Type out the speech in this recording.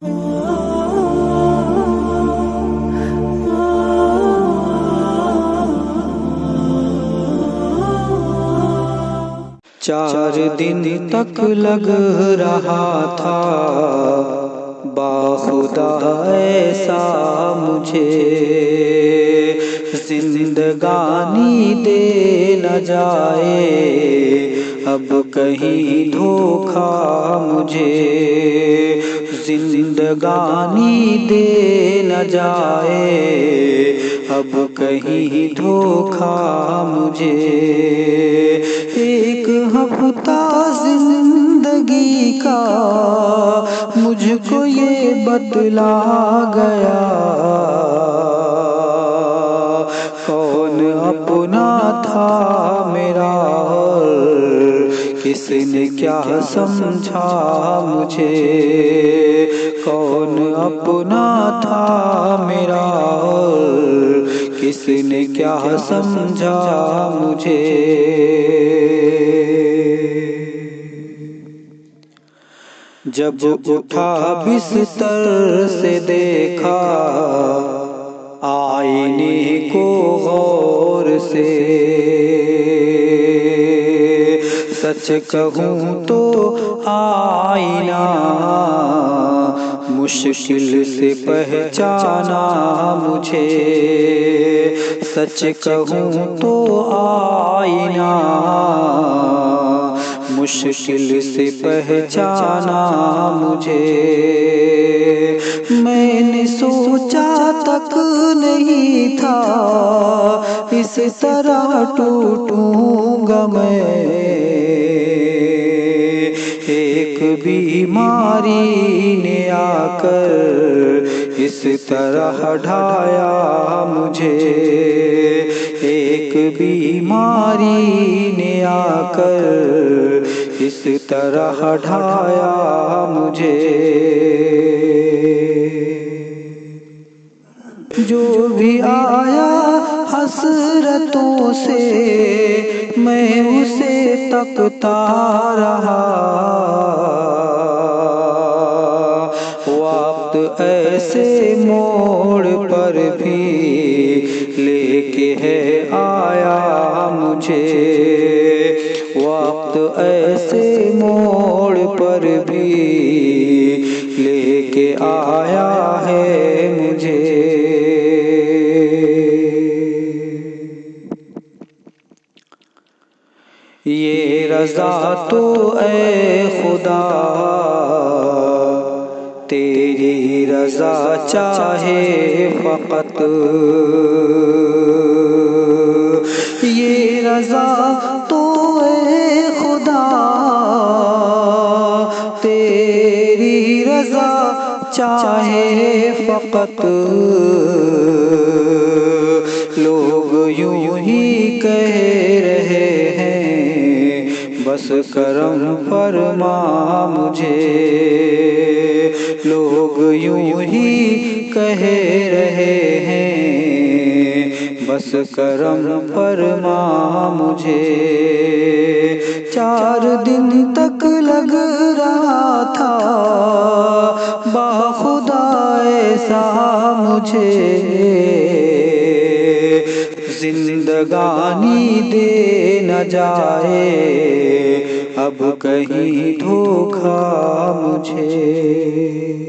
4 دن تک لگ رہا تھا باخدا ایسا مجھے، زندگانی دے نہ جائے اب کہیں دھوکا مجھے، زندگانی دے نہ جائے اب کہیں دھوکا مجھے۔ ایک ہفتہ زندگی کا مجھ کو یہ بتلا گیا، کون اپنا تھا میرا اور کس نے کیا سمجھا مجھے، کون اپنا تھا میرا اور کس نے کیا سمجھا مجھے۔ جب اٹھا بستر سے دیکھا آئینے کو غور سے، سچ کہوں تو آئینہ مشکل سے پہچانا مجھے، سچ کہوں تو آئینہ مشکل سے پہچانا مجھے۔ میں نے سوچا تک نہیں تھا اس طرح ٹوٹوں گا میں، ایک بیماری نے آ کر اس طرح ڈھایا مجھے، ایک بیماری نے آ کر اس طرح ڈھایا مجھے۔ جو بھی آیا حسرتوں سے میں اسے تکتا رہا، وقت ایسے موڑ پر بھی لے کے ہے آیا مجھے، وقت ایسے موڑ پر بھی لے کے آیا ہے مجھے۔ یہ رضا تو اے خدا تیری رضا چاہے فقط، یہ رضا تو اے خدا تیری رضا چاہے فقط، لوگ یوں ہی کہہ رہے ہیں بس کرم فرما مجھے، لوگ یوں ہی کہہ رہے ہیں بس کرم فرما مجھے۔ 4 دن تک لگ رہا تھا باخدا ایسا مجھے، زندگانی دے نہ جائے اب کہیں دھوکا مجھے۔